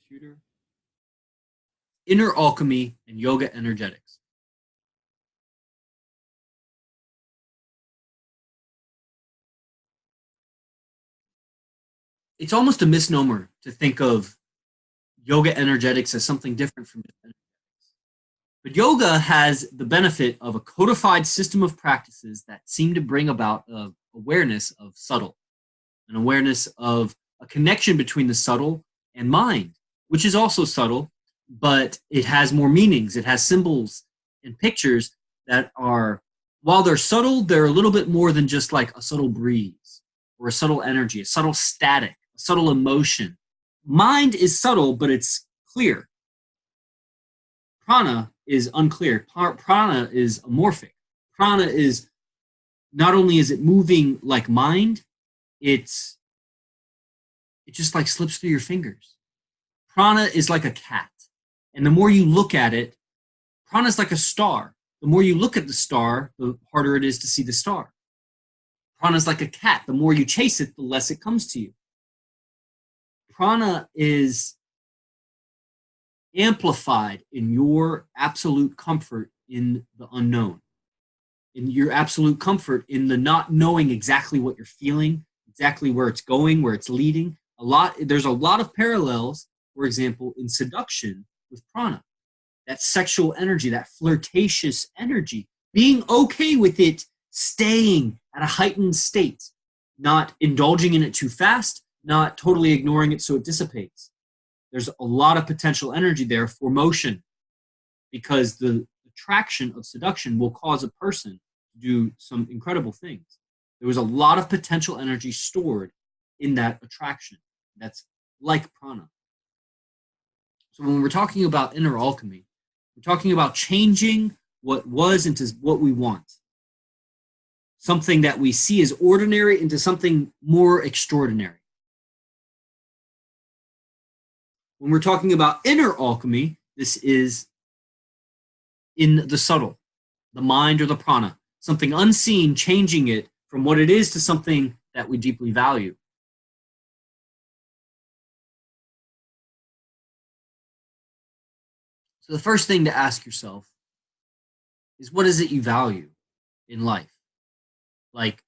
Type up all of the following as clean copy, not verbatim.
computer. Inner alchemy and yoga energetics. It's almost a misnomer to think of yoga energetics as something different from just energetics. But yoga has the benefit of a codified system of practices that seem to bring about awareness of subtle, an awareness of a connection between the subtle and mind, which is also subtle, but it has more meanings. It has symbols and pictures that are, while they're subtle, they're a little bit more than just like a subtle breeze or a subtle energy, a subtle static, a subtle emotion. Mind is subtle, but it's clear. Prana is unclear. Prana is amorphic. Prana is, not only is it moving like mind, it just like slips through your fingers. Prana is like a cat. And the more you look at it, prana is like a star. The more you look at the star, the harder it is to see the star. Prana is like a cat. The more you chase it, the less it comes to you. Prana is amplified in your absolute comfort in the unknown, in your absolute comfort in the not knowing exactly what you're feeling, exactly where it's going, where it's leading. There's a lot of parallels, for example, in seduction with prana. That sexual energy, that flirtatious energy, being okay with it staying at a heightened state, not indulging in it too fast, not totally ignoring it so it dissipates. There's a lot of potential energy there for motion, because the attraction of seduction will cause a person to do some incredible things. There was a lot of potential energy stored in that attraction. That's like prana. So when we're talking about inner alchemy, we're talking about changing what was into what we want. Something that we see as ordinary into something more extraordinary. When we're talking about inner alchemy, this is in the subtle, the mind or the prana, something unseen, changing it from what it is to something that we deeply value. So the first thing to ask yourself is, what is it you value in life? Like,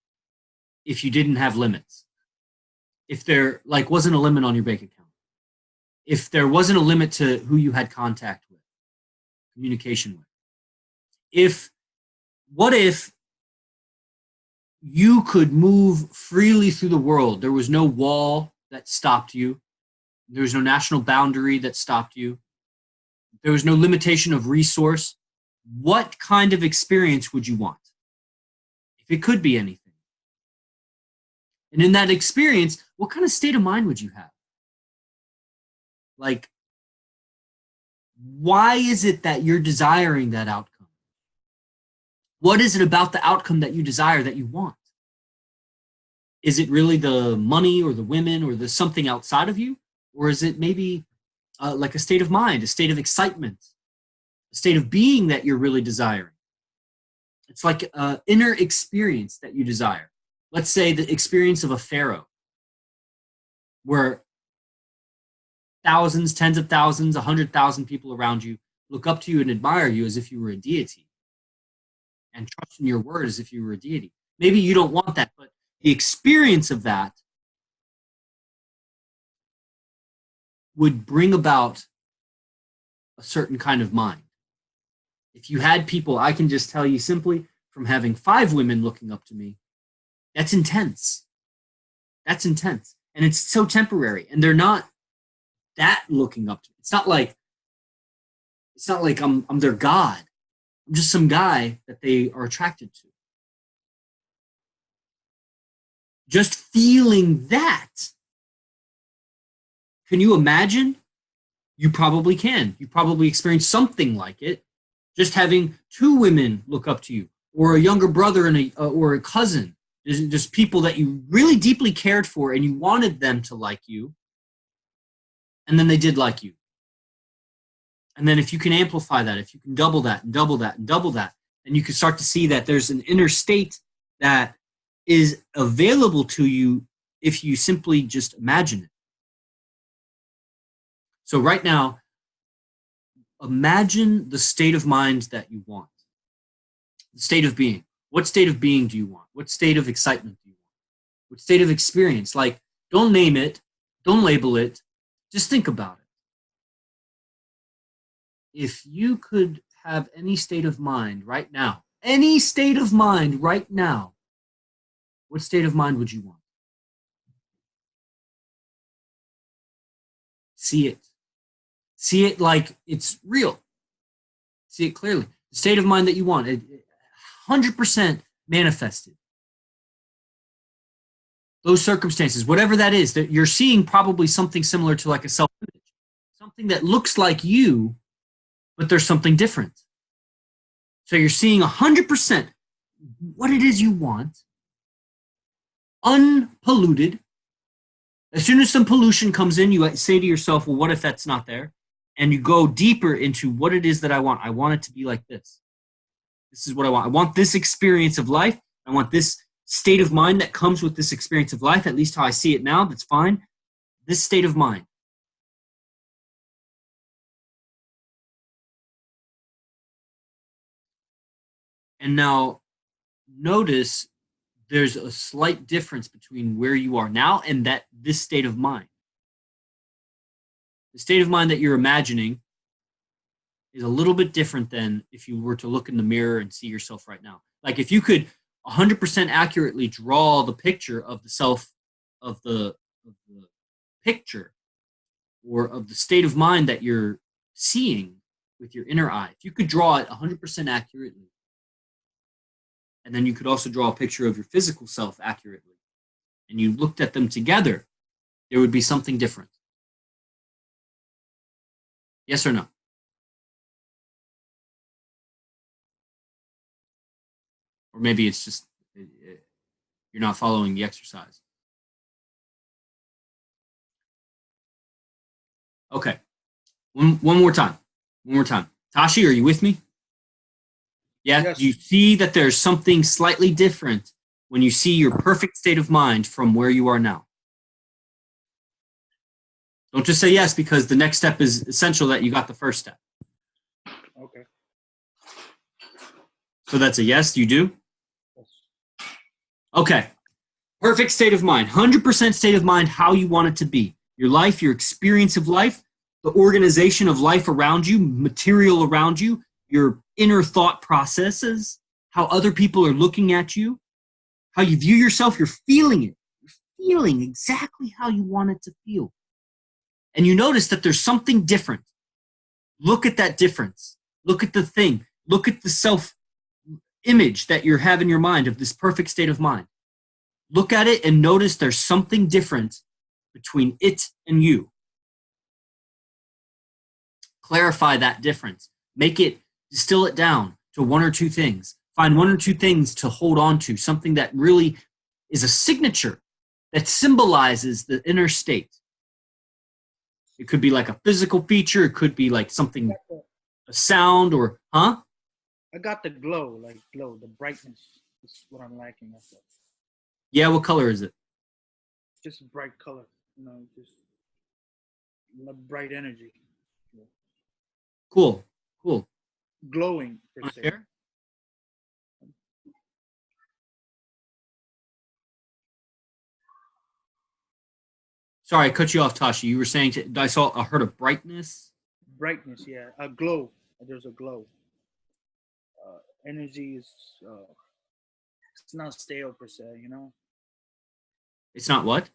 if you didn't have limits, if there wasn't a limit on your bank account, if there wasn't a limit to who you had contact with, communication with, what if you could move freely through the world? There was no wall that stopped you. There was no national boundary that stopped you. There was no limitation of resource. What kind of experience would you want? If it could be anything. And in that experience, what kind of state of mind would you have? Like, why is it that you're desiring that outcome? What is it about the outcome that you desire, that you want? Is it really the money or the women or the something outside of you? Or is it maybe like a state of mind, a state of excitement, a state of being that you're really desiring? It's like an inner experience that you desire. Let's say the experience of a pharaoh, where thousands, tens of thousands, 100,000 people around you look up to you and admire you as if you were a deity, and trust in your word as if you were a deity. Maybe you don't want that, but the experience of that would bring about a certain kind of mind. If you had people, I can just tell you simply from having 5 women looking up to me, that's intense. That's intense. And it's so temporary. And they're not that looking up to me. It's not like I'm their god. I'm just some guy that they are attracted to. Just feeling that. Can you imagine? You probably can. You probably experienced something like it. Just having 2 women look up to you, or a younger brother and or a cousin. Just people that you really deeply cared for and you wanted them to like you, and then they did like you. And then if you can amplify that, if you can double that and double that and double that, then you can start to see that there's an inner state that is available to you if you simply just imagine it. So right now, imagine the state of mind that you want, the state of being. What state of being do you want? What state of excitement do you want? What state of experience? Like, don't name it, don't label it, just think about it. If you could have any state of mind right now, any state of mind right now, what state of mind would you want? See it. See it like it's real. See it clearly. The state of mind that you want, 100% manifested. Those circumstances, whatever that is, that you're seeing probably something similar to like a self-image, something that looks like you, but there's something different. So you're seeing 100% what it is you want, unpolluted. As soon as some pollution comes in, you say to yourself, well, what if that's not there? And you go deeper into what it is that I want. I want it to be like this. This is what I want. I want this experience of life. I want this state of mind that comes with this experience of life, at least how I see it now, that's fine. This state of mind. And now notice there's a slight difference between where you are now and this state of mind. The state of mind that you're imagining is a little bit different than if you were to look in the mirror and see yourself right now. Like if you could 100% accurately draw the picture of the self, of the picture, or of the state of mind that you're seeing with your inner eye, if you could draw it 100% accurately, and then you could also draw a picture of your physical self accurately, and you looked at them together, there would be something different. Yes or no? Or maybe it's just you're not following the exercise. Okay. One more time. One more time. Tashi, are you with me? Yeah. Yes. Do you see that there's something slightly different when you see your perfect state of mind from where you are now? Don't just say yes, because the next step is essential that you got the first step. Okay. So that's a yes, you do? Yes. Okay. Perfect state of mind. 100% state of mind, how you want it to be. Your life, your experience of life, the organization of life around you, material around you, your inner thought processes, how other people are looking at you, how you view yourself, you're feeling it. You're feeling exactly how you want it to feel. And you notice that there's something different. Look at that difference. Look at the thing. Look at the self-image that you have in your mind of this perfect state of mind. Look at it and notice there's something different between it and you. Clarify that difference. Distill it down to one or two things. Find one or two things to hold on to, something that really is a signature that symbolizes the inner state. It could be like a physical feature. It could be like something, a sound, or, huh? I got the glow, the brightness is what I'm lacking. Yeah, what color is it? Just a bright color, just bright energy. Cool. Glowing, per se. Share? Sorry, I cut you off, Tashi. You were saying, I heard a brightness. Brightness, yeah. A glow. There's a glow. Energy is, it's not stale, per se, It's not what?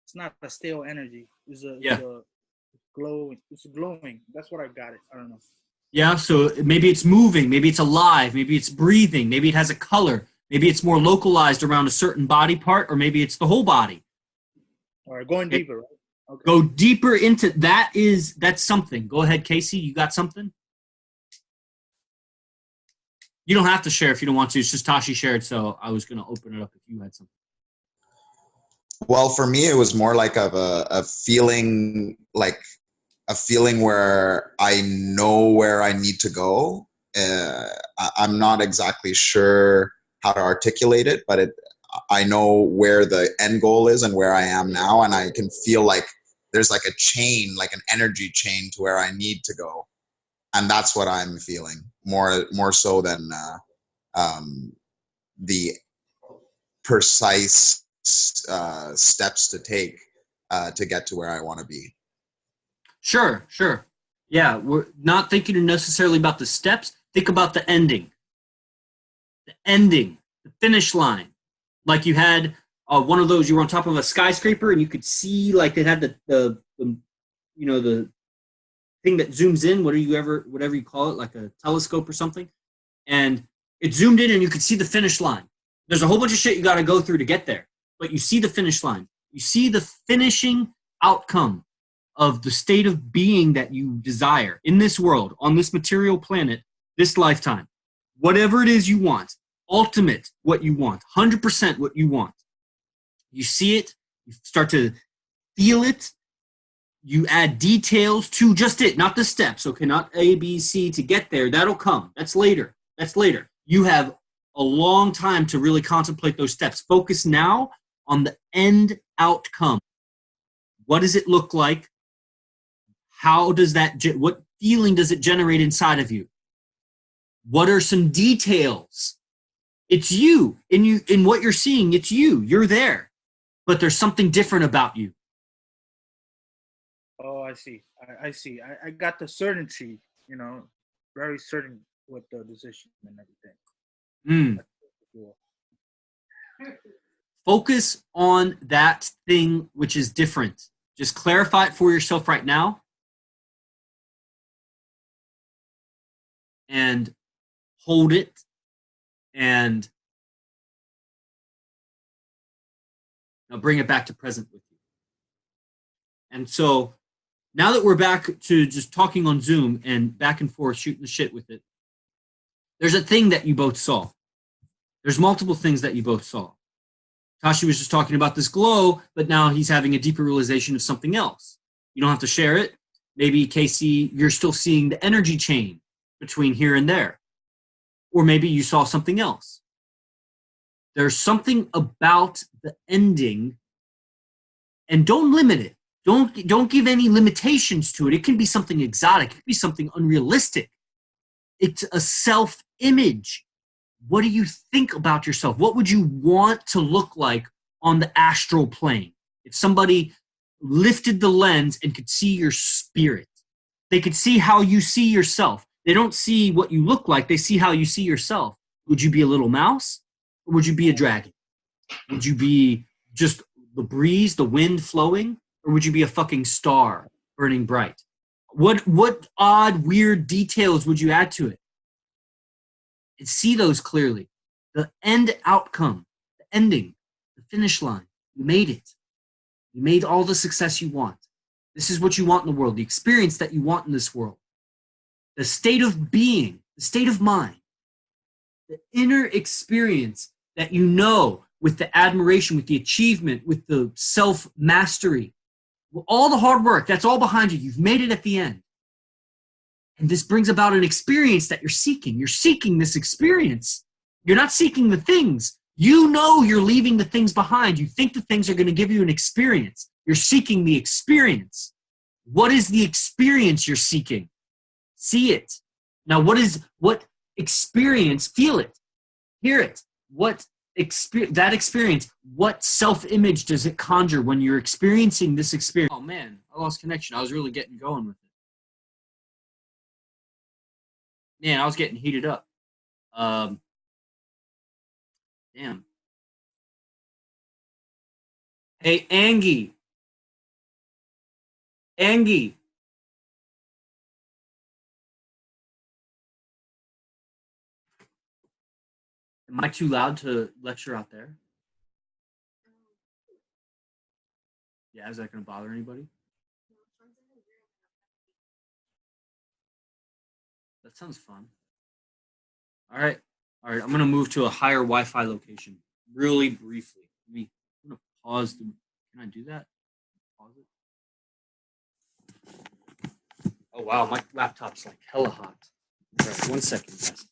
It's not a stale energy. It's a glowing. It's glowing. That's what I got it. I don't know. Yeah, so maybe it's moving, maybe it's alive, maybe it's breathing, maybe it has a color, maybe it's more localized around a certain body part, or maybe it's the whole body. All right, going deeper, right? Okay. Go deeper into that's something. Go ahead, Casey. You got something? You don't have to share if you don't want to. It's just Tashi shared, so I was going to open it up if you had something. Well, for me, it was more like a feeling, where I know where I need to go. I'm not exactly sure how to articulate it, but I know where the end goal is and where I am now, and I can feel like there's like a chain, like an energy chain to where I need to go. And that's what I'm feeling more so than the precise steps to take to get to where I want to be. Sure. Yeah, we're not thinking necessarily about the steps. Think about the ending. The finish line. Like you had one of those, you were on top of a skyscraper and you could see like it had the the thing that zooms in, whatever you call it, like a telescope or something. And it zoomed in and you could see the finish line. There's a whole bunch of shit you got to go through to get there, but you see the finish line. You see the finishing outcome of the state of being that you desire in this world, on this material planet, this lifetime. Whatever it is you want, ultimate what you want, 100% what you want. You see it, you start to feel it, you add details to just it, not the steps, okay? Not A, B, C to get there. That'll come. That's later. You have a long time to really contemplate those steps. Focus now on the end outcome. What does it look like? How does what feeling does it generate inside of you? What are some details? It's you. In what you're seeing, it's you. You're there. But there's something different about you. Oh, I see. I see. I got the certainty, very certain with the decision and everything. Cool. Focus on that thing which is different. Just clarify it for yourself right now. And hold it. And now bring it back to present with you. And so now that we're back to just talking on Zoom and back and forth, shooting the shit with it, there's a thing that you both saw. There's multiple things that you both saw. Tashi was just talking about this glow, but now he's having a deeper realization of something else. You don't have to share it. Maybe, Casey, you're still seeing the energy chain between here and there. Or maybe you saw something else. There's something about the ending, and don't limit it. Don't give any limitations to it. It can be something exotic. It can be something unrealistic. It's a self-image. What do you think about yourself? What would you want to look like on the astral plane? If somebody lifted the lens and could see your spirit, they could see how you see yourself. They don't see what you look like. They see how you see yourself. Would you be a little mouse or would you be a dragon? Would you be just the breeze, the wind flowing? Or would you be a fucking star burning bright? What odd, weird details would you add to it? And see those clearly. The end outcome, the ending, the finish line. You made it. You made all the success you want. This is what you want in the world, the experience that you want in this world. The state of being, the state of mind, the inner experience that you know with the admiration, with the achievement, with the self-mastery, all the hard work, that's all behind you. You've made it at the end. And this brings about an experience that you're seeking. You're seeking this experience. You're not seeking the things. You know you're leaving the things behind. You think the things are going to give you an experience. You're seeking the experience. What is the experience you're seeking? See it. Now, what experience? Feel it. Hear it. That experience, what self-image does it conjure when you're experiencing this experience? Oh man, I lost connection. I was really getting going with it. Man, I was getting heated up. Damn. Hey, Angie. Angie. Am I too loud to lecture out there? Yeah, is that going to bother anybody? That sounds fun. All right. I'm going to move to a higher Wi-Fi location really briefly. I'm going to pause. Can I do that? Pause it. Oh, wow. My laptop's like hella hot. All right, 1 second, guys.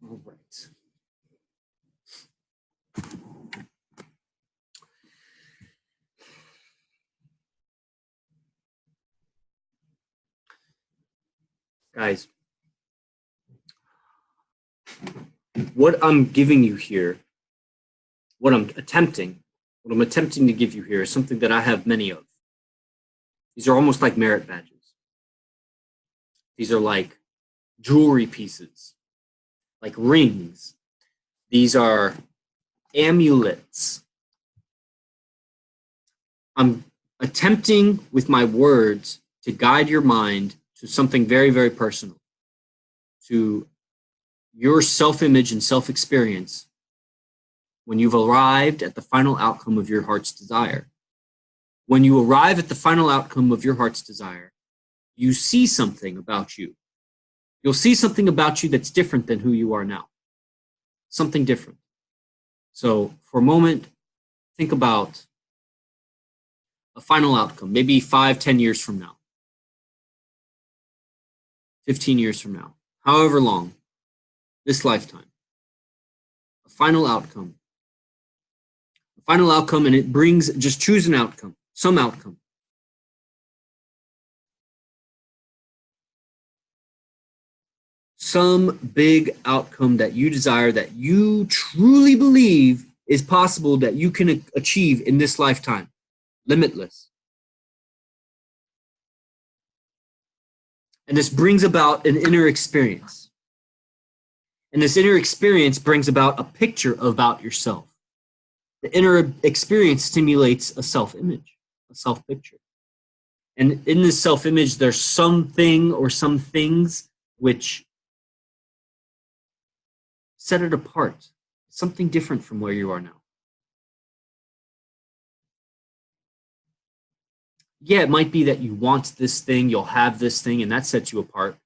All right. Guys, what I'm giving you here, what I'm attempting to give you here is something that I have many of. These are almost like merit badges. These are like jewelry pieces, like rings. These are amulets. I'm attempting with my words to guide your mind to something very, very personal, to your self-image and self-experience when you've arrived at the final outcome of your heart's desire. When you arrive at the final outcome of your heart's desire, you see something about you. You'll see something about you that's different than who you are now. Something different. So for a moment, think about a final outcome, maybe 5, 10 years from now, 15 years from now, however long, this lifetime. A final outcome. A final outcome, and it brings, just choose an outcome, some outcome. Some big outcome that you desire, that you truly believe is possible, that you can achieve in this lifetime. Limitless. And this brings about an inner experience. And this inner experience brings about a picture about yourself. The inner experience stimulates a self-image, a self-picture. And in this self-image, there's something or some things which set it apart. Something different from where you are now. Yeah, it might be that you want this thing, you'll have this thing, and that sets you apart.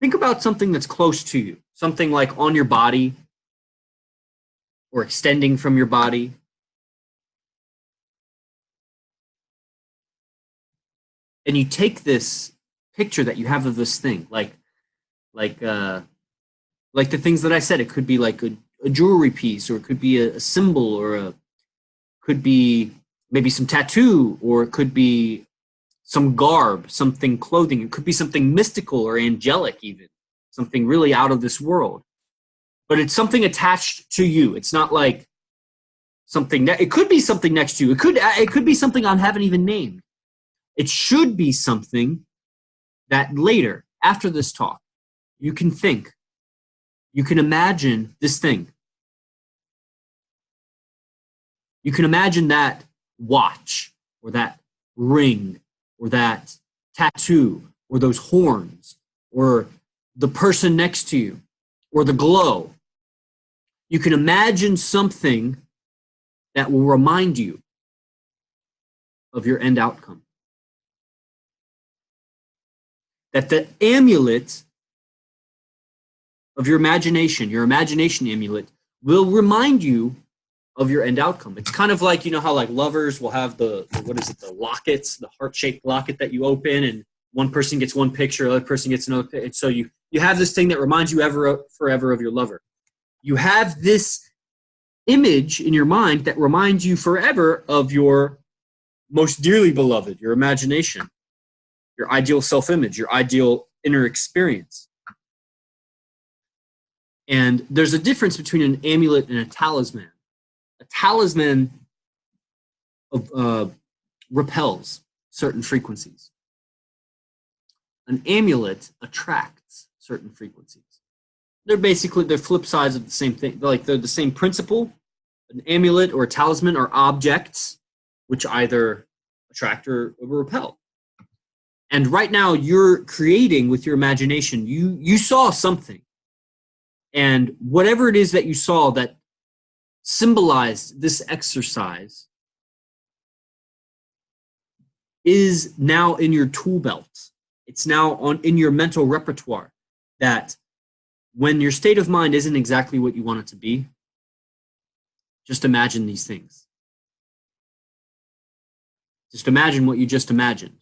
Think about something that's close to you, something like on your body or extending from your body. And you take this picture that you have of this thing, like the things that I said. It could be like a jewelry piece, or it could be a symbol, or could be maybe some tattoo, or it could be some garb, something clothing. It could be something mystical or angelic, even something really out of this world. But it's something attached to you. It's not like something. It could be something next to you. It could be something I haven't even named. It should be something that later, after this talk, you can think. You can imagine this thing. You can imagine that watch, or that ring, or that tattoo, or those horns, or the person next to you, or the glow. You can imagine something that will remind you of your end outcome. That the amulet of your imagination amulet, will remind you of your end outcome. It's kind of like, you know how like lovers will have the lockets, the heart-shaped locket that you open, and one person gets one picture, the other person gets another picture. And so you have this thing that reminds you forever of your lover. You have this image in your mind that reminds you forever of your most dearly beloved, your imagination, your ideal self-image, your ideal inner experience. And there's a difference between an amulet and a talisman. A talisman repels certain frequencies. An amulet attracts certain frequencies. They're flip sides of the same thing. They're the same principle. An amulet or a talisman are objects which either attract or repel. And right now you're creating with your imagination. You saw something. And whatever it is that you saw that symbolized this exercise is now in your tool belt. It's now in your mental repertoire, that when your state of mind isn't exactly what you want it to be, just imagine these things. Just imagine what you just imagined.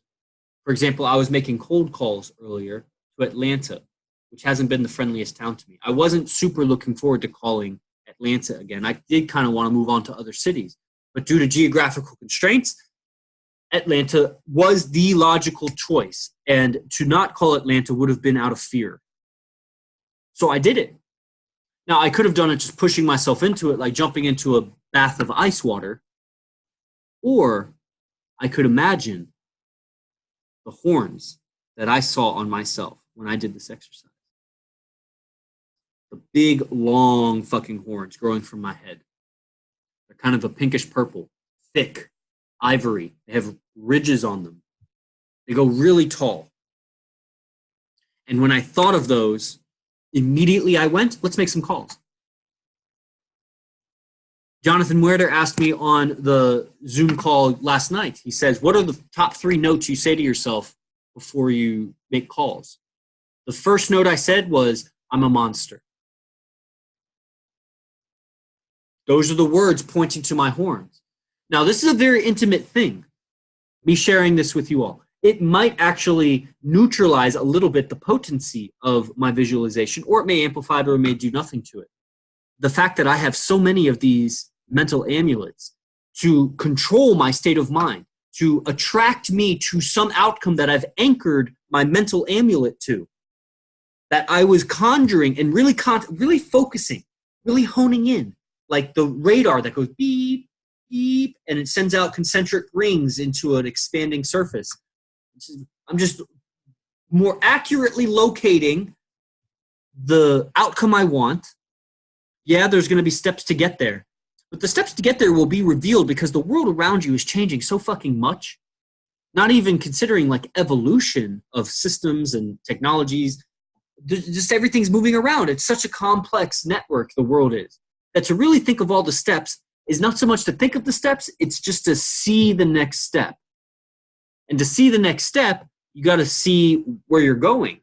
For example, I was making cold calls earlier to Atlanta which hasn't been the friendliest town to me. I wasn't super looking forward to calling Atlanta again. I did kind of want to move on to other cities, but due to geographical constraints, Atlanta was the logical choice. And to not call Atlanta would have been out of fear. So I did it. Now, I could have done it just pushing myself into it, like jumping into a bath of ice water. Or I could imagine the horns that I saw on myself when I did this exercise. The big, long fucking horns growing from my head. They're kind of a pinkish purple, thick, ivory. They have ridges on them. They go really tall. And when I thought of those, immediately I went, let's make some calls. Jonathan Muerter asked me on the Zoom call last night. He says, what are the top 3 notes you say to yourself before you make calls? The first note I said was, I'm a monster. Those are the words pointing to my horns. Now, this is a very intimate thing, me sharing this with you all. It might actually neutralize a little bit the potency of my visualization, or it may amplify it or it may do nothing to it. The fact that I have so many of these mental amulets to control my state of mind, to attract me to some outcome that I've anchored my mental amulet to, that I was conjuring and really focusing, really honing in, like the radar that goes beep, beep, and it sends out concentric rings into an expanding surface. I'm just more accurately locating the outcome I want. Yeah, there's going to be steps to get there. But the steps to get there will be revealed because the world around you is changing so fucking much. Not even considering like evolution of systems and technologies. Just everything's moving around. It's such a complex network, the world is. That to really think of all the steps is not so much to think of the steps, it's just to see the next step. And to see the next step, you got to see where you're going.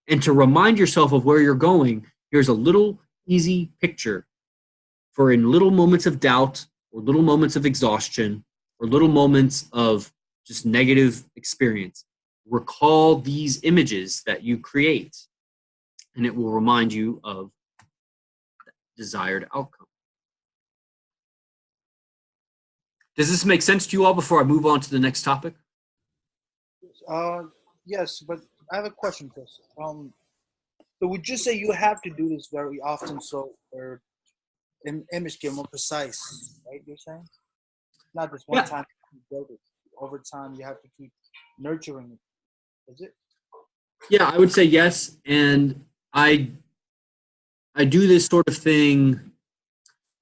And to remind yourself of where you're going, here's a little easy picture for in little moments of doubt or little moments of exhaustion or little moments of just negative experience. Recall these images that you create, and it will remind you of the desired outcome. Does this make sense to you all before I move on to the next topic? Yes, but I have a question, Chris. So would you say you have to do this very often so your image get more precise, right? You're saying? Not just one time you build it. Over time, you have to keep nurturing it. Is it? Yeah, I would say yes. And I do this sort of thing.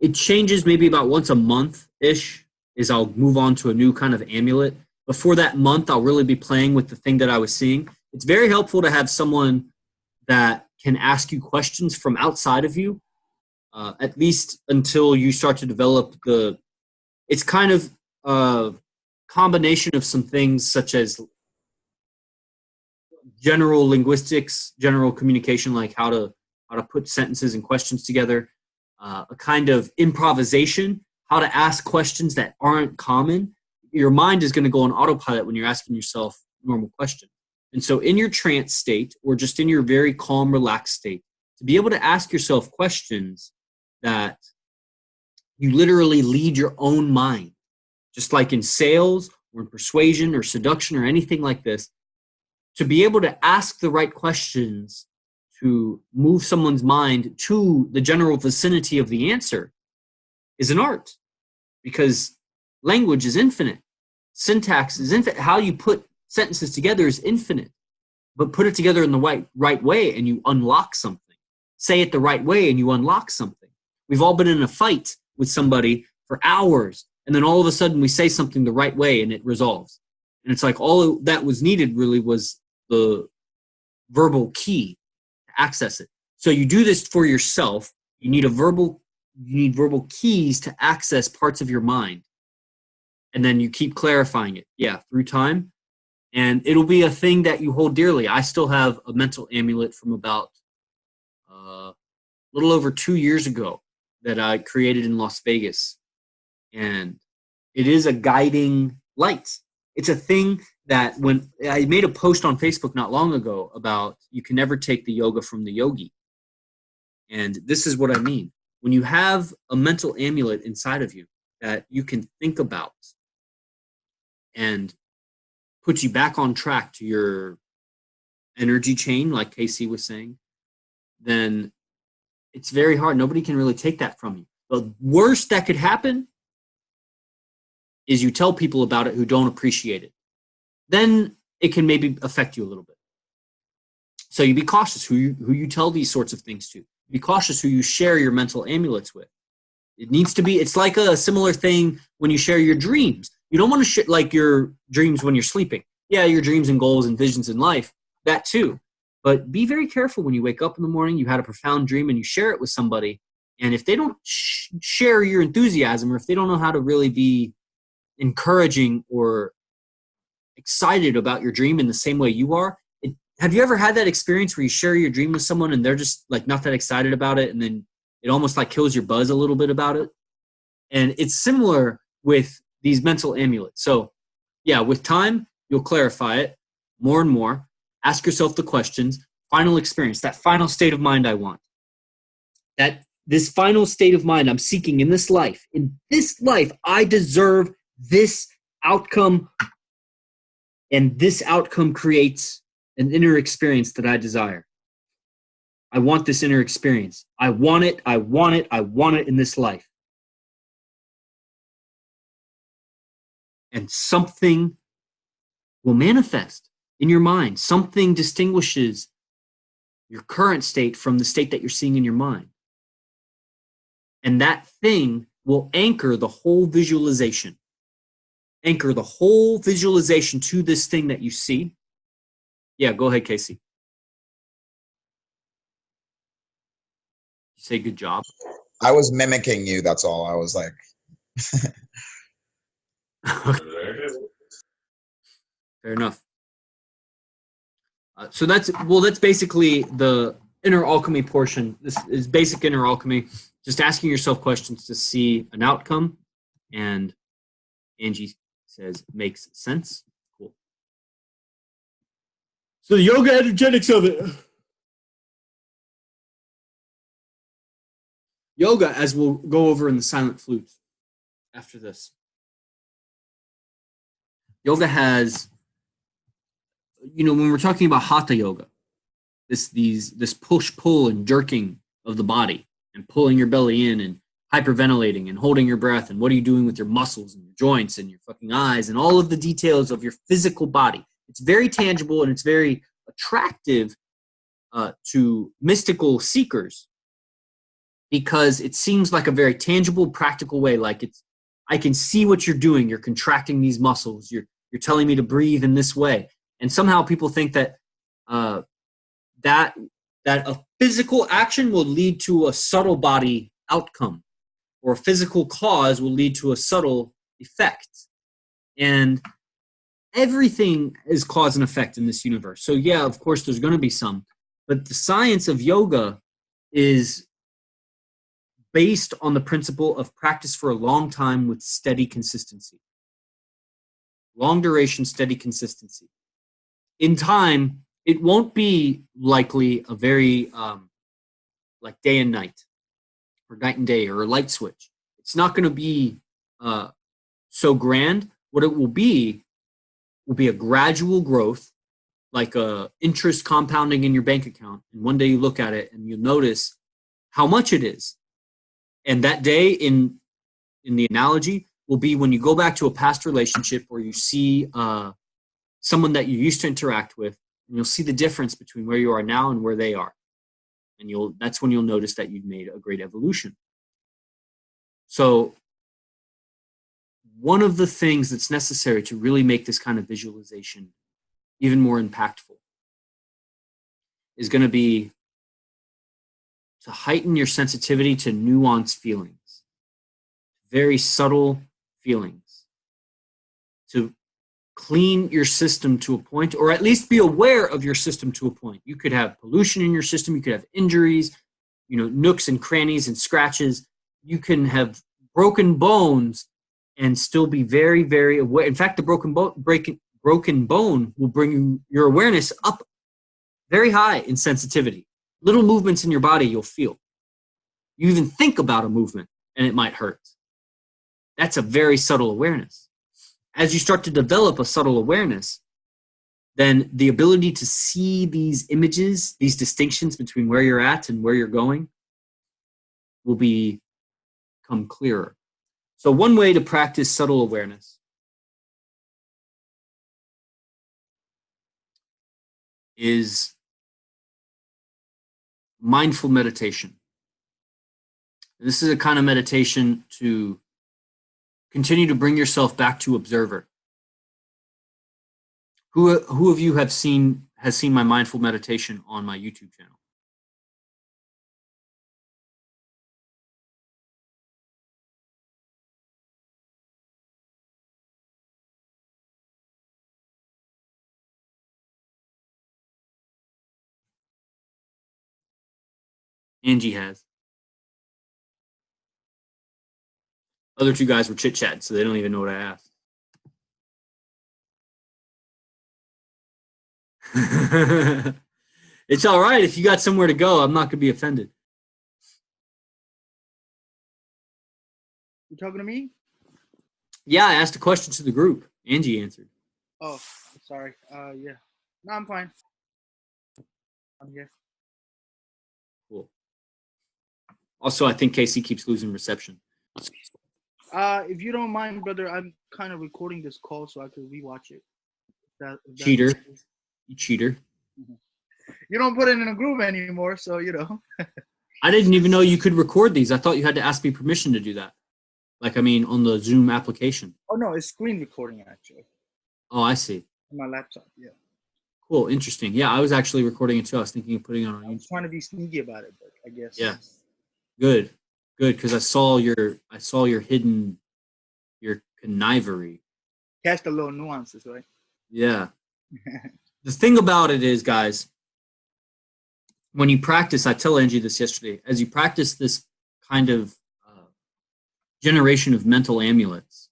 It changes maybe about once a month-ish. Is I'll move on to a new kind of amulet. Before that month, I'll really be playing with the thing that I was seeing. It's very helpful to have someone that can ask you questions from outside of you, at least until you start to develop it's kind of a combination of some things such as general linguistics, general communication, like how to put sentences and questions together, a kind of improvisation, how to ask questions that aren't common. Your mind is going to go on autopilot when you're asking yourself normal questions. And so in your trance state or just in your very calm, relaxed state, to be able to ask yourself questions that you literally lead your own mind, just like in sales or in persuasion or seduction or anything like this, to be able to ask the right questions to move someone's mind to the general vicinity of the answer is an art, because language is infinite. Syntax is infinite. How you put sentences together is infinite, but put it together in the right way and you unlock something. Say it the right way and you unlock something. We've all been in a fight with somebody for hours, and then all of a sudden we say something the right way and it resolves. And it's like all that was needed really was the verbal key to access it. So you do this for yourself. You need verbal keys to access parts of your mind. And then you keep clarifying it, through time. And it'll be a thing that you hold dearly. I still have a mental amulet from about a little over 2 years ago that I created in Las Vegas. And it is a guiding light. It's a thing that when I made a post on Facebook not long ago about you can never take the yoga from the yogi. And this is what I mean. When you have a mental amulet inside of you that you can think about and put you back on track to your energy chain, like Casey was saying, then it's very hard. Nobody can really take that from you. The worst that could happen is you tell people about it who don't appreciate it. Then it can maybe affect you a little bit. So you be cautious who you tell these sorts of things to. Be cautious who you share your mental amulets with. It needs to be, it's like a similar thing when you share your dreams. You don't want to share like your dreams when you're sleeping. Yeah, your dreams and goals and visions in life, that too. But be very careful when you wake up in the morning, you had a profound dream and you share it with somebody. And if they don't share your enthusiasm, or if they don't know how to really be encouraging or excited about your dream in the same way you are, have you ever had that experience where you share your dream with someone and they're just like not that excited about it, and then it almost like kills your buzz a little bit about it? And it's similar with these mental amulets. So yeah, with time, you'll clarify it more and more. Ask yourself the questions. Final experience, that final state of mind I want. That this final state of mind I'm seeking in this life. In this life, I deserve this outcome, and this outcome creates an inner experience that I desire. I want this inner experience. I want it, I want it, I want it in this life. And something will manifest in your mind. Something distinguishes your current state from the state that you're seeing in your mind. And that thing will anchor the whole visualization. Anchor the whole visualization to this thing that you see. Yeah, go ahead, Casey. You say good job. I was mimicking you, that's all. I was like... Fair enough. So that's basically the inner alchemy portion. This is basic inner alchemy. Just asking yourself questions to see an outcome. And Angie says, makes sense. Cool. So the yoga energetics of it. Yoga, as we'll go over in the silent flute after this. Yoga has, when we're talking about hatha yoga, this push-pull and jerking of the body and pulling your belly in and hyperventilating and holding your breath, and what are you doing with your muscles and your joints and your fucking eyes and all of the details of your physical body. It's very tangible and it's very attractive to mystical seekers because it seems like a very tangible, practical way. Like I can see what you're doing. You're contracting these muscles. You're telling me to breathe in this way. And somehow people think that that a physical action will lead to a subtle body outcome, or a physical cause will lead to a subtle effect. And everything is cause and effect in this universe. So yeah, of course, there's going to be some. But the science of yoga is based on the principle of practice for a long time with steady consistency. Long duration, steady consistency. In time, it won't be likely a very like day and night, or night and day, or a light switch. It's not going to be so grand. What it will be a gradual growth, like a interest compounding in your bank account. And one day you look at it and you'll notice how much it is. And that day in the analogy will be when you go back to a past relationship, or you see someone that you used to interact with, and you'll see the difference between where you are now and where they are. And that's when you'll notice that you've made a great evolution. So one of the things that's necessary to really make this kind of visualization even more impactful is going to be to heighten your sensitivity to nuanced feelings, very subtle feelings, to clean your system to a point, or at least be aware of your system to a point. You could have pollution in your system. You could have injuries, nooks and crannies and scratches. You can have broken bones and still be very, very aware. In fact, the broken bone will bring your awareness up very high in sensitivity. Little movements in your body you'll feel. You even think about a movement and it might hurt. That's a very subtle awareness. As you start to develop a subtle awareness, then the ability to see these images, these distinctions between where you're at and where you're going, will become clearer. So one way to practice subtle awareness is mindful meditation. This is a kind of meditation to continue to bring yourself back to observer. Who of you has seen my mindful meditation on my YouTube channel? Angie has. Other two guys were chit-chatting, so they don't even know what I asked. It's all right if you got somewhere to go. I'm not going to be offended. You talking to me? Yeah, I asked a question to the group. Angie answered. Oh, sorry. Yeah. No, I'm fine. I'm here. Cool. Also, I think Casey keeps losing reception. If you don't mind, brother, I'm kind of recording this call so I can rewatch it. Cheater. You cheater. You don't put it in a group anymore, so you know. I didn't even know you could record these. I thought you had to ask me permission to do that. Like, I mean, on the Zoom application. Oh, no, it's screen recording, actually. Oh, I see. On my laptop, yeah. Cool, interesting. Yeah, I was actually recording it too. I was thinking of putting it on YouTube. I was trying to be sneaky about it, but I guess. Yeah. Good, because I saw your hidden, your connivery. Catch the little nuances, right? Yeah. The thing about it is, guys, when you practice, I tell Angie this yesterday, as you practice this kind of generation of mental amulets,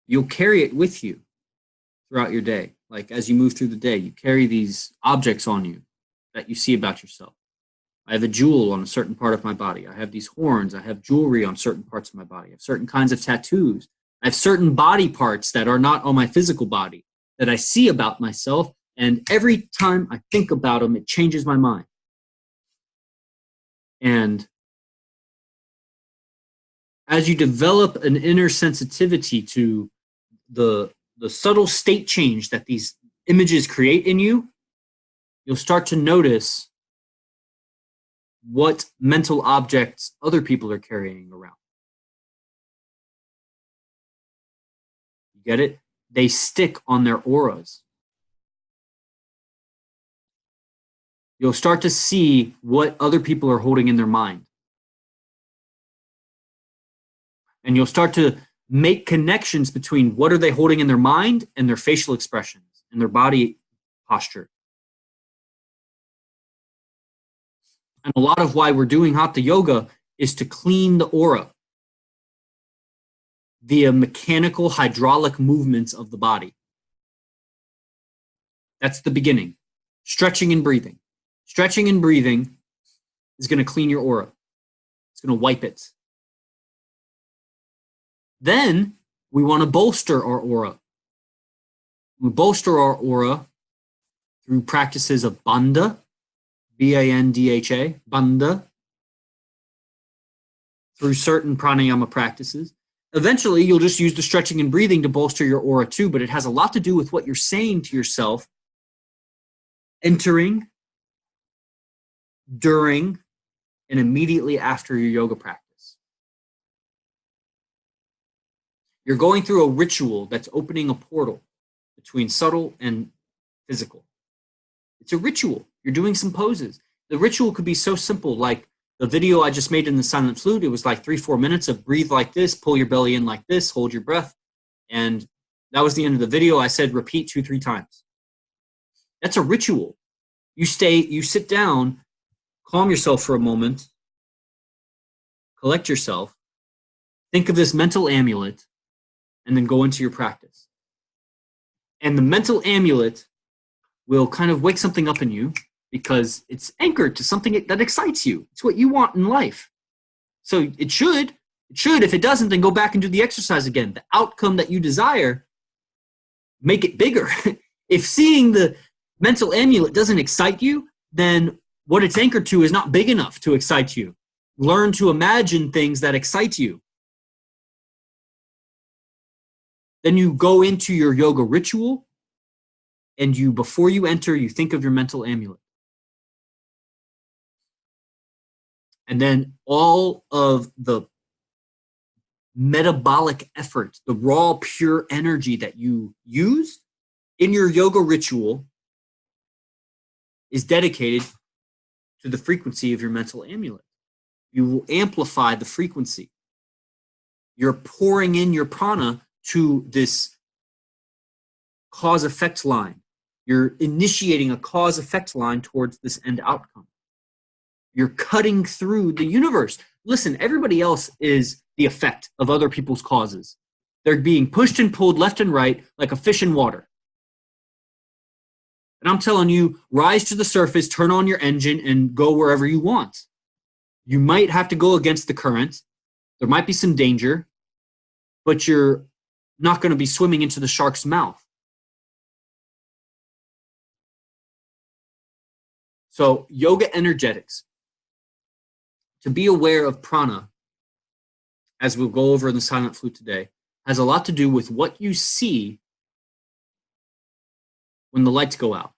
you'll carry it with you throughout your day. Like as you move through the day, you carry these objects on you that you see about yourself. I have a jewel on a certain part of my body. I have these horns. I have jewelry on certain parts of my body. I have certain kinds of tattoos. I have certain body parts that are not on my physical body that I see about myself. And every time I think about them, it changes my mind. And as you develop an inner sensitivity to the subtle state change that these images create in you, you'll start to notice what mental objects other people are carrying around. You get it? They stick on their auras. You'll start to see what other people are holding in their mind. And you'll start to make connections between what are they holding in their mind and their facial expressions and their body posture. And a lot of why we're doing Hatha Yoga is to clean the aura via mechanical hydraulic movements of the body. That's the beginning. Stretching and breathing. Stretching and breathing is going to clean your aura. It's going to wipe it. Then we want to bolster our aura. We bolster our aura through practices of bandha, B-A-N-D-H-A, bandha, through certain pranayama practices. Eventually, you'll just use the stretching and breathing to bolster your aura too, but it has a lot to do with what you're saying to yourself entering, during, and immediately after your yoga practice. You're going through a ritual that's opening a portal between subtle and physical. It's a ritual. You're doing some poses. The ritual could be so simple, like the video I just made in the silent flute. It was like 3-4 minutes of breathe like this, pull your belly in like this, hold your breath. And that was the end of the video. I said repeat 2-3 times. That's a ritual. You sit down, calm yourself for a moment, collect yourself, think of this mental amulet, and then go into your practice. And the mental amulet will kind of wake something up in you because it's anchored to something that excites you. It's what you want in life. So it should. If it doesn't, then go back and do the exercise again. The outcome that you desire, make it bigger. If seeing the mental amulet doesn't excite you, then what it's anchored to is not big enough to excite you. Learn to imagine things that excite you. Then you go into your yoga ritual, and before you enter, you think of your mental amulet. And then all of the metabolic effort, the raw, pure energy that you use in your yoga ritual is dedicated to the frequency of your mental amulet. You will amplify the frequency. You're pouring in your prana to this cause-effect line. You're initiating a cause-effect line towards this end outcome. You're cutting through the universe. Listen, everybody else is the effect of other people's causes. They're being pushed and pulled left and right like a fish in water. And I'm telling you, rise to the surface, turn on your engine, and go wherever you want. You might have to go against the current. There might be some danger, but you're not going to be swimming into the shark's mouth. So, yoga energetics. To be aware of prana, as we'll go over in the silent flute today, has a lot to do with what you see when the lights go out.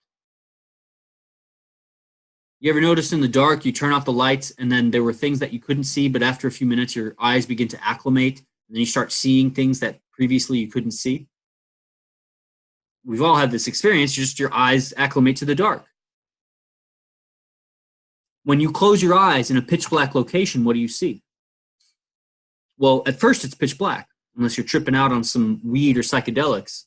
You ever notice in the dark, you turn off the lights, and then there were things that you couldn't see, but after a few minutes, your eyes begin to acclimate, and then you start seeing things that previously you couldn't see? We've all had this experience, just your eyes acclimate to the dark. When you close your eyes in a pitch black location, what do you see? Well, at first it's pitch black, unless you're tripping out on some weed or psychedelics.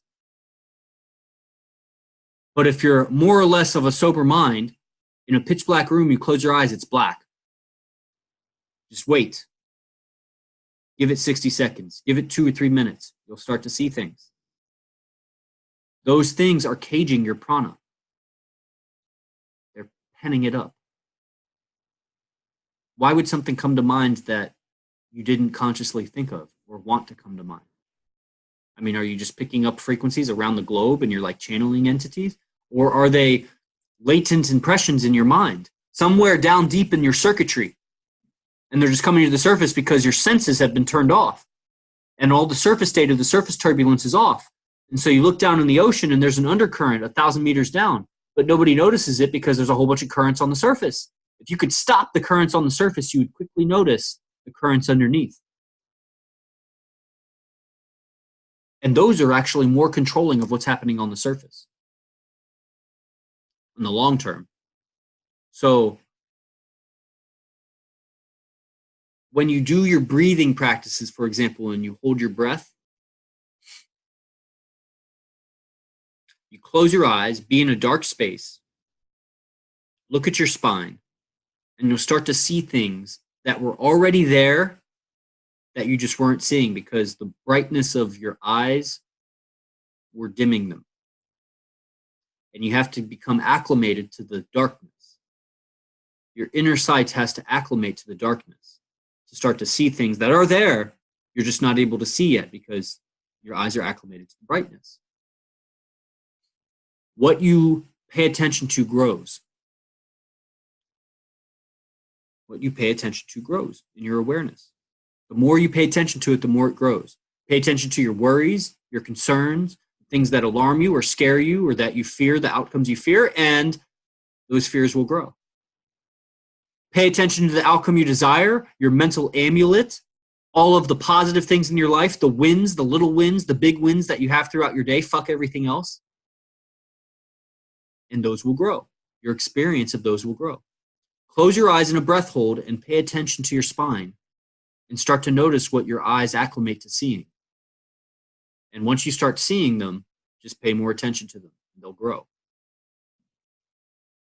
But if you're more or less of a sober mind, in a pitch black room, you close your eyes, it's black. Just wait. Give it 60 seconds. Give it 2 or 3 minutes. You'll start to see things. Those things are caging your prana. They're penning it up. Why would something come to mind that you didn't consciously think of or want to come to mind? I mean, are you just picking up frequencies around the globe and you're like channeling entities? Or are they latent impressions in your mind, somewhere down deep in your circuitry? And they're just coming to the surface because your senses have been turned off. And all the surface data, the surface turbulence is off. And so you look down in the ocean and there's an undercurrent 1,000 meters down, but nobody notices it because there's a whole bunch of currents on the surface. If you could stop the currents on the surface, you would quickly notice the currents underneath. And those are actually more controlling of what's happening on the surface in the long term. So when you do your breathing practices, for example, and you hold your breath, you close your eyes, be in a dark space, look at your spine, and you'll start to see things that were already there that you just weren't seeing because the brightness of your eyes were dimming them. And you have to become acclimated to the darkness. Your inner sight has to acclimate to the darkness to start to see things that are there. You're just not able to see yet because your eyes are acclimated to the brightness. What you pay attention to grows. What you pay attention to grows in your awareness. The more you pay attention to it, the more it grows. Pay attention to your worries, your concerns, things that alarm you or scare you or that you fear, the outcomes you fear, and those fears will grow. Pay attention to the outcome you desire, your mental amulet, all of the positive things in your life, the wins, the little wins, the big wins that you have throughout your day, fuck everything else. And those will grow. Your experience of those will grow. Close your eyes in a breath hold and pay attention to your spine and start to notice what your eyes acclimate to seeing. And once you start seeing them, just pay more attention to them. They'll grow.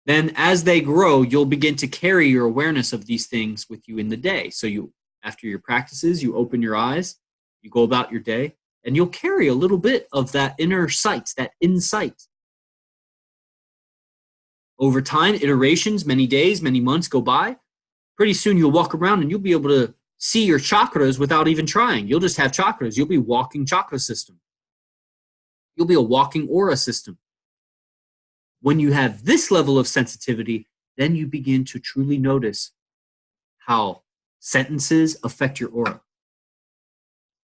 Then as they grow, you'll begin to carry your awareness of these things with you in the day. So you after your practices, you open your eyes, you go about your day, and you'll carry a little bit of that inner sight, that insight. Over time, iterations, many days, many months go by. Pretty soon you'll walk around and you'll be able to see your chakras without even trying. You'll just have chakras. You'll be walking chakra system. You'll be a walking aura system. When you have this level of sensitivity, then you begin to truly notice how sentences affect your aura.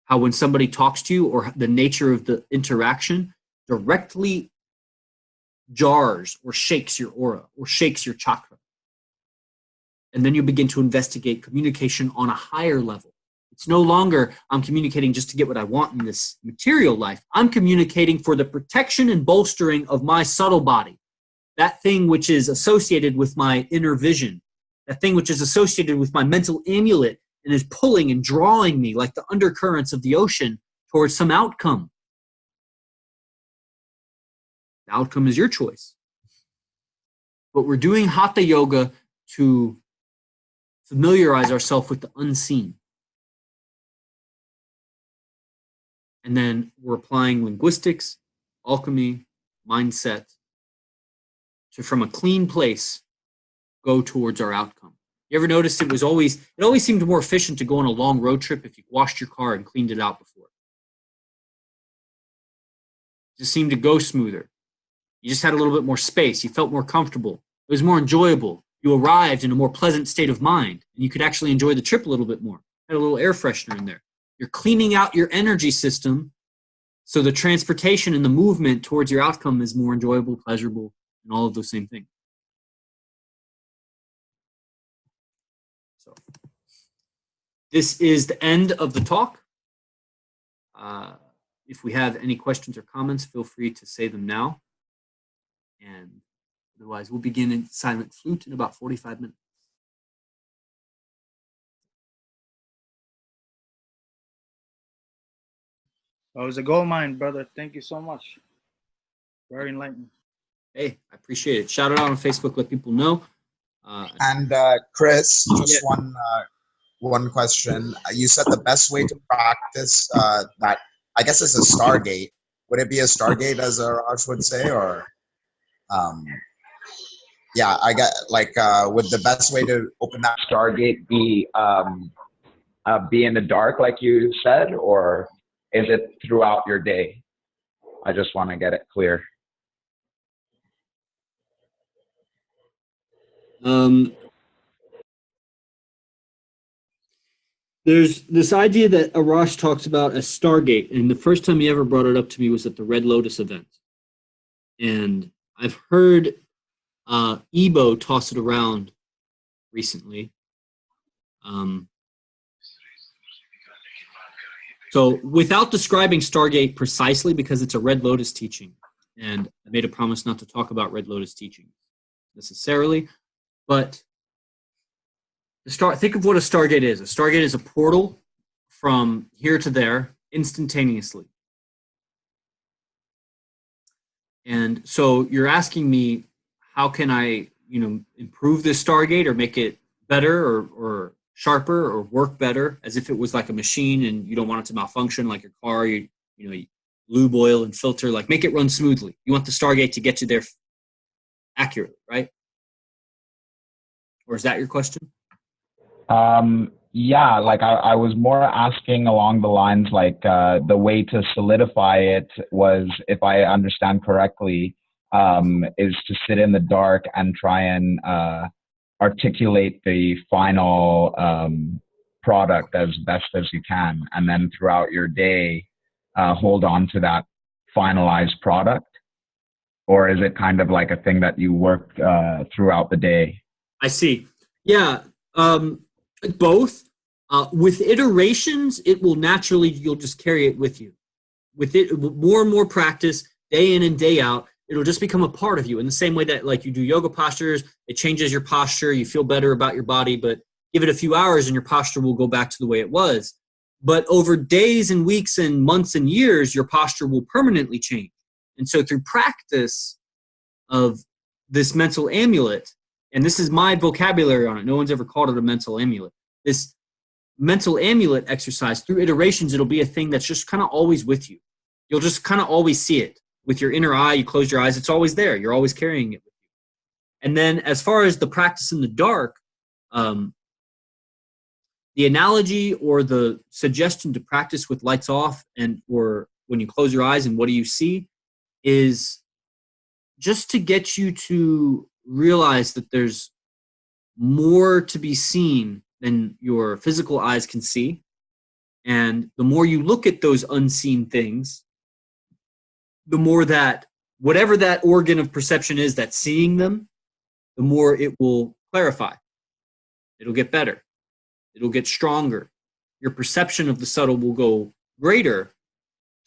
How when somebody talks to you or the nature of the interaction directly jars or shakes your aura or shakes your chakra. And then you begin to investigate communication on a higher level. It's no longer I'm communicating just to get what I want in this material life. I'm communicating for the protection and bolstering of my subtle body. That thing which is associated with my inner vision. That thing which is associated with my mental amulet and is pulling and drawing me like the undercurrents of the ocean towards some outcome. The outcome is your choice. But we're doing Hatha Yoga to familiarize ourselves with the unseen. And then we're applying linguistics, alchemy, mindset to, from a clean place, go towards our outcome. You ever noticed it always seemed more efficient to go on a long road trip if you washed your car and cleaned it out before. It just seemed to go smoother. You just had a little bit more space. You felt more comfortable. It was more enjoyable. You arrived in a more pleasant state of mind, and you could actually enjoy the trip a little bit more. Had a little air freshener in there. You're cleaning out your energy system so the transportation and the movement towards your outcome is more enjoyable, pleasurable, and all of those same things. So this is the end of the talk. If we have any questions or comments, feel free to say them now. And otherwise, we'll begin in silent flute in about 45 minutes. Oh, it was a gold mine, brother. Thank you so much. Very enlightening. Hey, I appreciate it. Shout it out on Facebook. Let people know. And Chris, just one question. You said the best way to practice that, I guess, is a Stargate. Would it be a Stargate, as Raj would say, or? Yeah, I got would the best way to open that Stargate be in the dark, like you said, or is it throughout your day? I just want to get it clear. There's this idea that Arash talks about a Stargate, and the first time he ever brought it up to me was at the Red Lotus event. And I've heard Ebo toss it around recently. So without describing Stargate precisely, because it's a Red Lotus teaching, and I made a promise not to talk about Red Lotus teaching necessarily, but think of what a Stargate is. A Stargate is a portal from here to there instantaneously. And so you're asking me, how can I, improve this Stargate or make it better or sharper or work better, as if it was like a machine and you don't want it to malfunction, like your car, you lube oil and filter, like make it run smoothly. You want the Stargate to get you there accurately, right? Or is that your question? Yeah, like I was more asking along the lines like the way to solidify it was, if I understand correctly, is to sit in the dark and try and articulate the final product as best as you can, and then throughout your day hold on to that finalized product? Or is it kind of like a thing that you work throughout the day? I see. Yeah. Both. With iterations, it will naturally, you'll just carry it with you. With it, more and more practice, day in and day out, it'll just become a part of you. In the same way that, like, you do yoga postures, it changes your posture, you feel better about your body, but give it a few hours and your posture will go back to the way it was. But over days and weeks and months and years, your posture will permanently change. And so through practice of this mental amulet, and this is my vocabulary on it, no one's ever called it a mental amulet, this mental amulet exercise, through iterations, it'll be a thing that's just kind of always with you. You'll just kind of always see it with your inner eye. You close your eyes, it's always there. You're always carrying it with you. And then as far as the practice in the dark, the analogy or the suggestion to practice with lights off and or when you close your eyes and what do you see is just to get you to realize that there's more to be seen than your physical eyes can see. And the more you look at those unseen things, the more that whatever that organ of perception is that's seeing them, the more it will clarify. It'll get better. It'll get stronger. Your perception of the subtle will go greater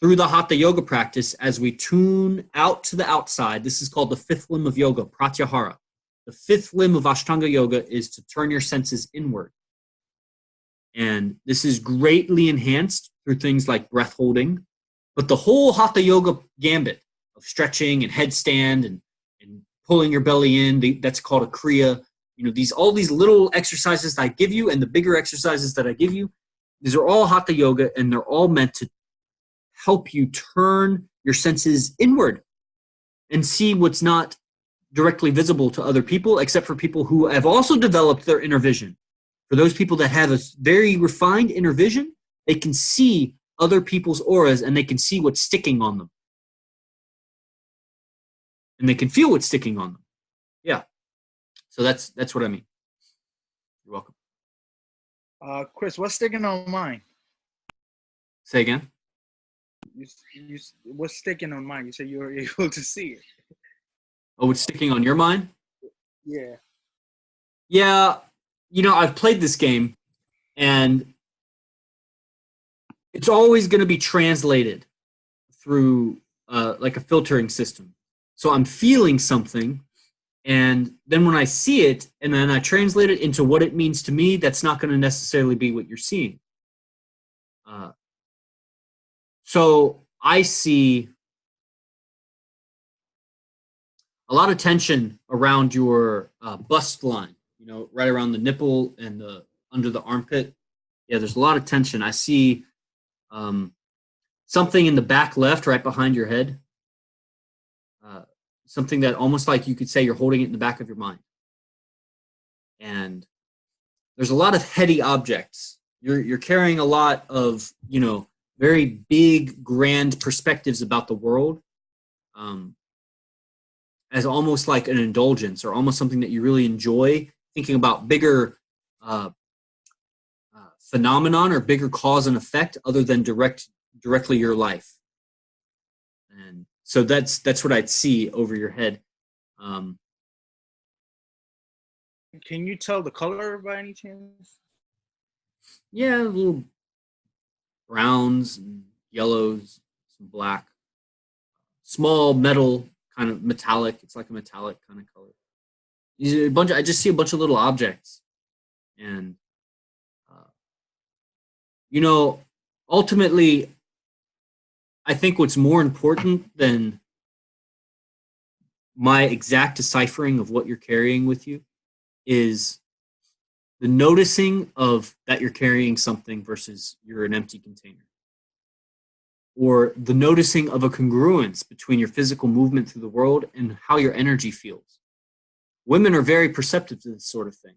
through the Hatha Yoga practice as we tune out to the outside. This is called the fifth limb of yoga, pratyahara. The fifth limb of Ashtanga Yoga is to turn your senses inward. And this is greatly enhanced through things like breath holding. But the whole Hatha Yoga gambit of stretching and headstand and pulling your belly in, that's called a kriya. You know, all these little exercises that I give you and the bigger exercises that I give you, these are all Hatha Yoga, and they're all meant to help you turn your senses inward and see what's not directly visible to other people, except for people who have also developed their inner vision. For those people that have a very refined inner vision, they can see other people's auras and they can see what's sticking on them. And they can feel what's sticking on them. Yeah. So that's what I mean. You're welcome. Chris, what's sticking on mine? Say again? What's sticking on mine? You said you were able to see it. Oh, what's sticking on your mind? Yeah. Yeah. You know, I've played this game, and it's always going to be translated through like a filtering system. So I'm feeling something, and then when I see it, and then I translate it into what it means to me, that's not going to necessarily be what you're seeing. So I see a lot of tension around your bust line, you know, right around the nipple and under the armpit. Yeah, there's a lot of tension. I see something in the back left, right behind your head. Something that almost like you could say you're holding it in the back of your mind. And there's a lot of heady objects. You're carrying a lot of, you know, very big, grand perspectives about the world as almost like an indulgence or almost something that you really enjoy, thinking about bigger phenomenon or bigger cause and effect other than directly your life. And so that's what I'd see over your head. Can you tell the color by any chance? Yeah, little browns and yellows, some black, small metal, kind of metallic. It's like a metallic kind of color. I just see a bunch of little objects, and you know, ultimately, I think what's more important than my exact deciphering of what you're carrying with you is the noticing of that you're carrying something versus you're an empty container. Or the noticing of a congruence between your physical movement through the world and how your energy feels. Women are very perceptive to this sort of thing.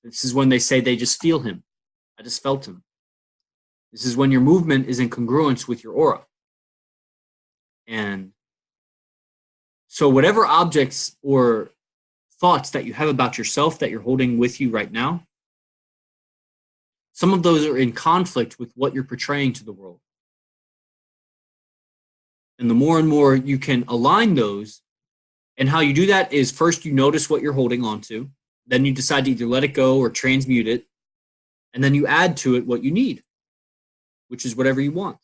This is when they say they just feel him. I just felt him. This is when your movement is in congruence with your aura. And so whatever objects or thoughts that you have about yourself that you're holding with you right now, some of those are in conflict with what you're portraying to the world. And the more and more you can align those, and how you do that is first you notice what you're holding on to, then you decide to either let it go or transmute it, and then you add to it what you need, which is whatever you want.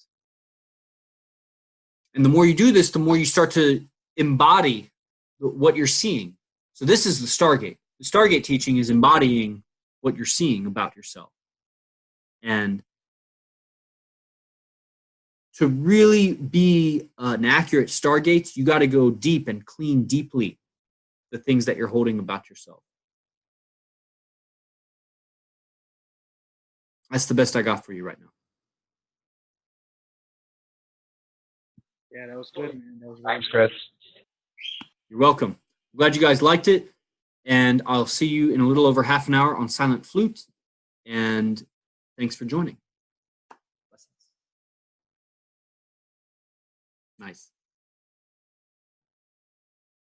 And the more you do this, the more you start to embody what you're seeing. So this is the Stargate. The Stargate teaching is embodying what you're seeing about yourself. And to really be an accurate Stargate, you got to go deep and clean deeply the things that you're holding about yourself. That's the best I got for you right now. Yeah, that was good, man. That was Thanks, Chris. You're welcome. Glad you guys liked it. And I'll see you in a little over half an hour on Silent Flute. And thanks for joining. Nice.